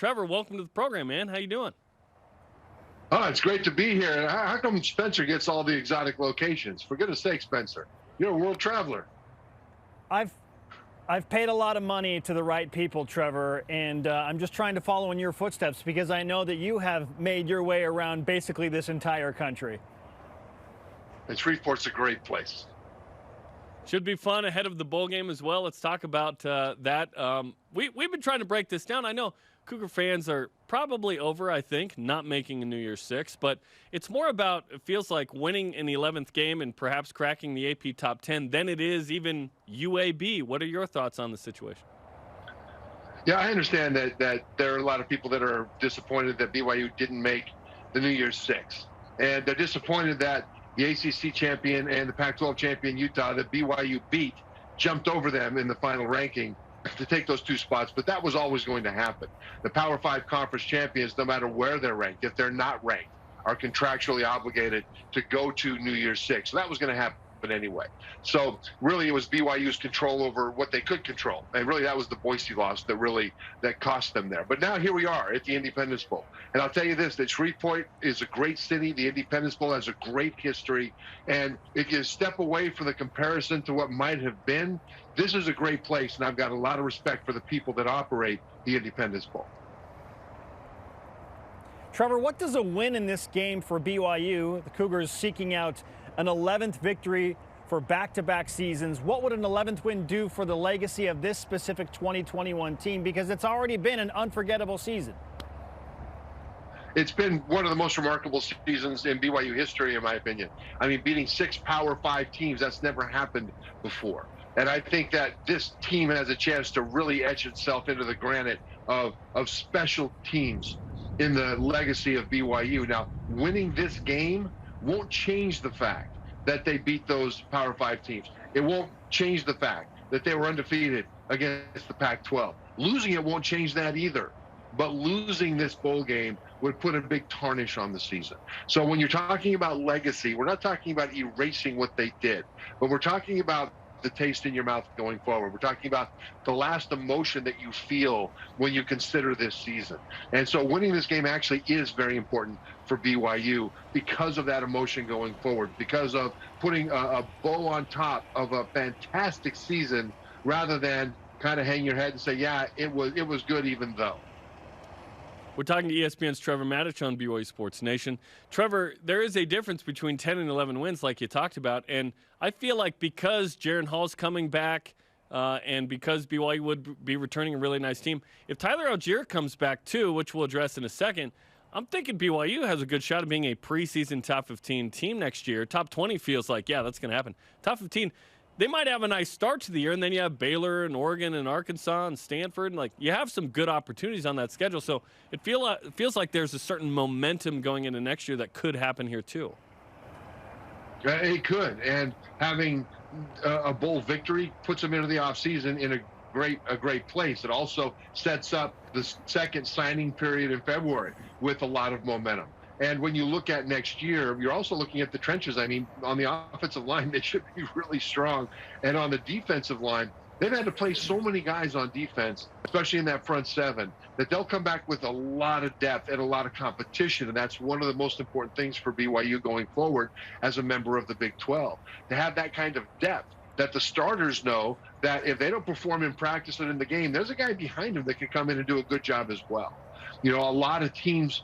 Trevor, welcome to the program, man. How you doing? Oh, it's great to be here. How come Spencer gets all the exotic locations? For goodness sake, Spencer, you're a world traveler. I've paid a lot of money to the right people, Trevor, and I'm just trying to follow in your footsteps because I know that you have made your way around basically this entire country. And Shreveport's a great place. Should be fun ahead of the bowl game as well. Let's talk about that. We've been trying to break this down. I know Cougar fans are probably over, I think, not making a New Year's Six, but it's more about, it feels like, winning in the 11th game and perhaps cracking the AP top 10 than it is even UAB. What are your thoughts on the situation? Yeah, I understand that there are a lot of people that are disappointed that BYU didn't make the New Year's Six. And they're disappointed that the ACC champion and the Pac-12 champion Utah that BYU beat jumped over them in the final ranking to take those two spots, but that was always going to happen. The Power 5 conference champions, no matter where they're ranked, if they're not ranked, are contractually obligated to go to New Year's Six. So that was going to happen anyway. So really it was BYU's control over what they could control. And really that was the Boise loss that cost them there. But now here we are at the Independence Bowl. And I'll tell you this, that Shreveport is a great city. The Independence Bowl has a great history. And if you step away from the comparison to what might have been, this is a great place. And I've got a lot of respect for the people that operate the Independence Bowl. Trevor, what does a win in this game for BYU, the Cougars seeking out an 11th victory for back-to-back seasons, what would an 11th win do for the legacy of this specific 2021 team? Because it's already been an unforgettable season. It's been one of the most remarkable seasons in BYU history, in my opinion. I mean, beating 6 Power 5 teams, that's never happened before. And I think that this team has a chance to really etch itself into the granite of special teams in the legacy of BYU. Now, winning this game won't change the fact that they beat those Power 5 teams. It won't change the fact that they were undefeated against the Pac-12. Losing it won't change that either. But losing this bowl game would put a big tarnish on the season. So when you're talking about legacy, we're not talking about erasing what they did, but we're talking about the taste in your mouth going forward. We're talking about the last emotion that you feel when you consider this season. And so winning this game actually is very important for BYU because of that emotion going forward, because of putting a bow on top of a fantastic season rather than kind of hang your head and say, yeah, it was good even though. We're talking to ESPN's Trevor Matich on BYU Sports Nation. Trevor, there is a difference between 10 and 11 wins like you talked about, and I feel like because Jaron Hall's coming back and because BYU would be returning a really nice team, if Tyler Allgeier comes back too, which we'll address in a second, I'm thinking BYU has a good shot of being a preseason top 15 team next year. Top 20 feels like, yeah, that's going to happen. Top 15, they might have a nice start to the year, and then you have Baylor and Oregon and Arkansas and Stanford. And like, you have some good opportunities on that schedule. So it feels like there's a certain momentum going into next year that could happen here too. It could. And having a bowl victory puts them into the offseason in a great place. It also sets up the second signing period in February with a lot of momentum. And when you look at next year, you're also looking at the trenches. I mean, on the offensive line, they should be really strong. And on the defensive line, they've had to play so many guys on defense, especially in that front seven, that they'll come back with a lot of depth and a lot of competition. And that's one of the most important things for BYU going forward as a member of the Big 12, to have that kind of depth that the starters know that if they don't perform in practice and in the game, there's a guy behind them that can come in and do a good job as well. You know, a lot of teams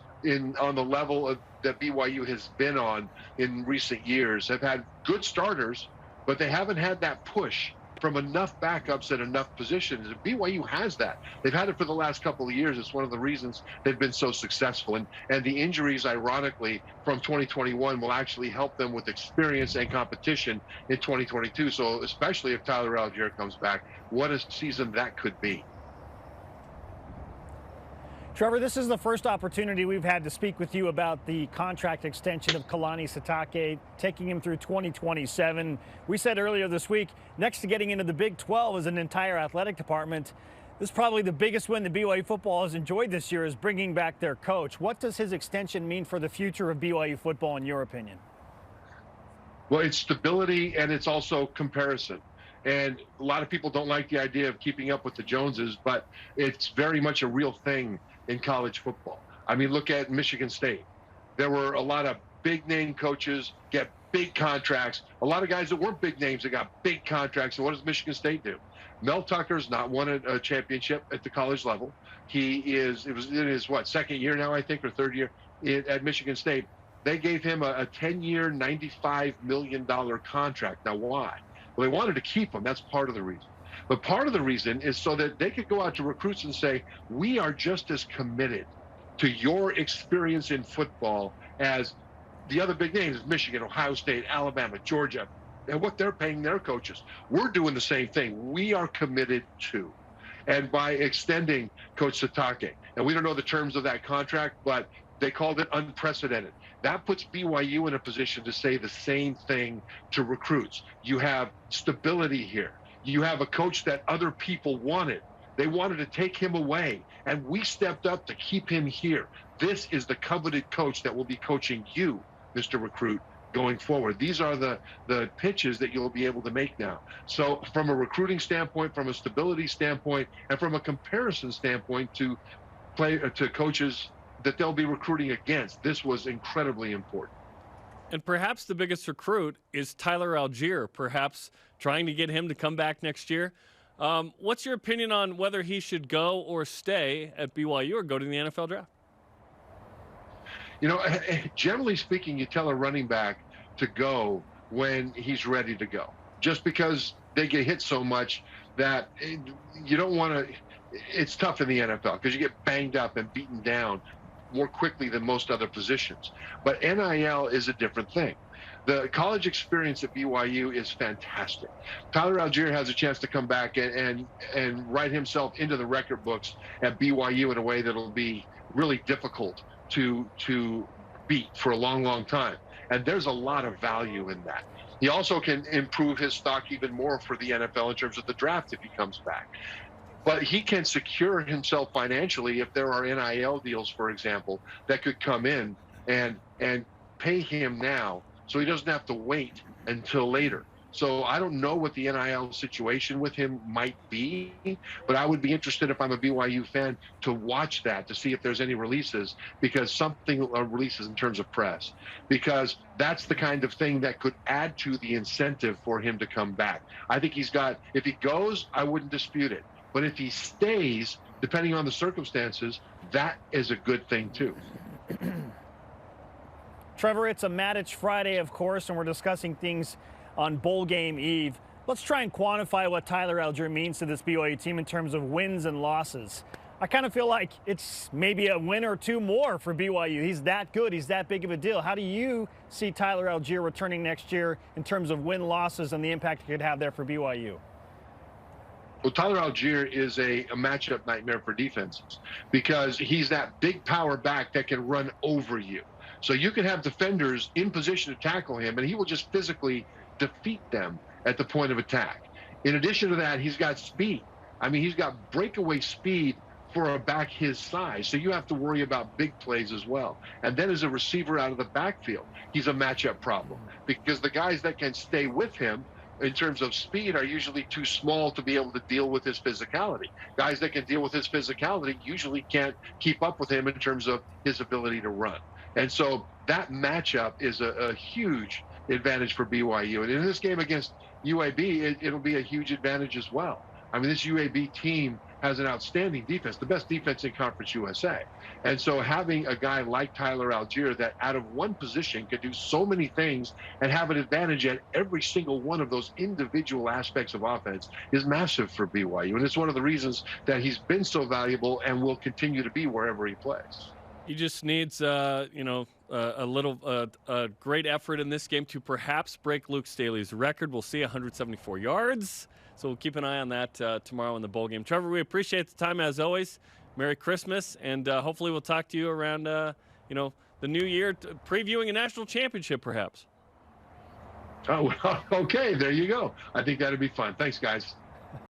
on the level that BYU has been on in recent years have had good starters, but they haven't had that push from enough backups at enough positions. And BYU has that. They've had it for the last couple of years. It's one of the reasons they've been so successful. And the injuries, ironically, from 2021 will actually help them with experience and competition in 2022. So especially if Tyler Allgeier comes back, what a season that could be. Trevor, this is the first opportunity we've had to speak with you about the contract extension of Kalani Sitake, taking him through 2027. We said earlier this week, next to getting into the Big 12 as an entire athletic department, this is probably the biggest win that BYU football has enjoyed this year, is bringing back their coach. What does his extension mean for the future of BYU football, in your opinion? Well, it's stability, and it's also comparison. And a lot of people don't like the idea of keeping up with the Joneses, but it's very much a real thing in college football. I mean, look at Michigan State. There were a lot of big-name coaches get big contracts. A lot of guys that weren't big names that got big contracts. And what does Michigan State do? Mel Tucker's not won a championship at the college level. It was in his, second year now, I think, or third year at Michigan State. They gave him a 10-year, $95 million contract. Now, why? Well, they wanted to keep him. That's part of the reason. But part of the reason is so that they could go out to recruits and say, we are just as committed to your experience in football as the other big names, Michigan, Ohio State, Alabama, Georgia, and what they're paying their coaches. We're doing the same thing. We are committed to. And by extending Coach Sitake, and we don't know the terms of that contract, but they called it unprecedented. That puts BYU in a position to say the same thing to recruits. You have stability here. You have a coach that other people wanted. They wanted to take him away, and we stepped up to keep him here. This is the coveted coach that will be coaching you, Mr. Recruit, going forward. These are the pitches that you'll be able to make now. So from a recruiting standpoint, from a stability standpoint, and from a comparison standpoint to coaches that they'll be recruiting against, this was incredibly important. And perhaps the biggest recruit is Tyler Allgeier, perhaps trying to get him to come back next year. What's your opinion on whether he should go or stay at BYU or go to the NFL draft? You know, generally speaking, you tell a running back to go when he's ready to go, just because they get hit so much that you don't want to. It's tough in the NFL because you get banged up and beaten down more quickly than most other positions. But NIL is a different thing. The college experience at BYU is fantastic. Tyler Allgeier has a chance to come back and write himself into the record books at BYU in a way that'll be really difficult to beat for a long, long time. And there's a lot of value in that. He also can improve his stock even more for the NFL in terms of the draft if he comes back. But he can secure himself financially if there are NIL deals, for example, that could come in and pay him now so he doesn't have to wait until later. So I don't know what the NIL situation with him might be, but I would be interested if I'm a BYU fan to watch that to see if there's any releases, because something releases in terms of press, because that's the kind of thing that could add to the incentive for him to come back. I think if he goes, I wouldn't dispute it. But if he stays, depending on the circumstances, that is a good thing too. Trevor, it's a Matich Friday, of course, and we're discussing things on Bowl Game Eve. Let's try and quantify what Tyler Allgeier means to this BYU team in terms of wins and losses. I kind of feel like it's maybe a win or two more for BYU. He's that good. He's that big of a deal. How do you see Tyler Allgeier returning next year in terms of win-losses and the impact he could have there for BYU? Well, Tyler Allgeier is a matchup nightmare for defenses because he's that big power back that can run over you. So you can have defenders in position to tackle him, and he will just physically defeat them at the point of attack. In addition to that, he's got speed. I mean, he's got breakaway speed for a back his size. So you have to worry about big plays as well. And then as a receiver out of the backfield, he's a matchup problem because the guys that can stay with him in terms of speed are usually too small to be able to deal with his physicality. Guys that can deal with his physicality usually can't keep up with him in terms of his ability to run. And so that matchup is a huge advantage for BYU. And in this game against UAB, it'll be a huge advantage as well. I mean, this UAB team has an outstanding defense, the best defense in Conference USA. And so having a guy like Tyler Allgeier that out of one position could do so many things and have an advantage at every single one of those individual aspects of offense is massive for BYU. And it's one of the reasons that he's been so valuable and will continue to be wherever he plays. He just needs, a great effort in this game to perhaps break Luke Staley's record. We'll see 174 yards. So we'll keep an eye on that tomorrow in the bowl game. Trevor, we appreciate the time as always. Merry Christmas, and hopefully we'll talk to you around, the new year, previewing a national championship perhaps. Oh, well, okay, there you go. I think that'd be fun. Thanks, guys.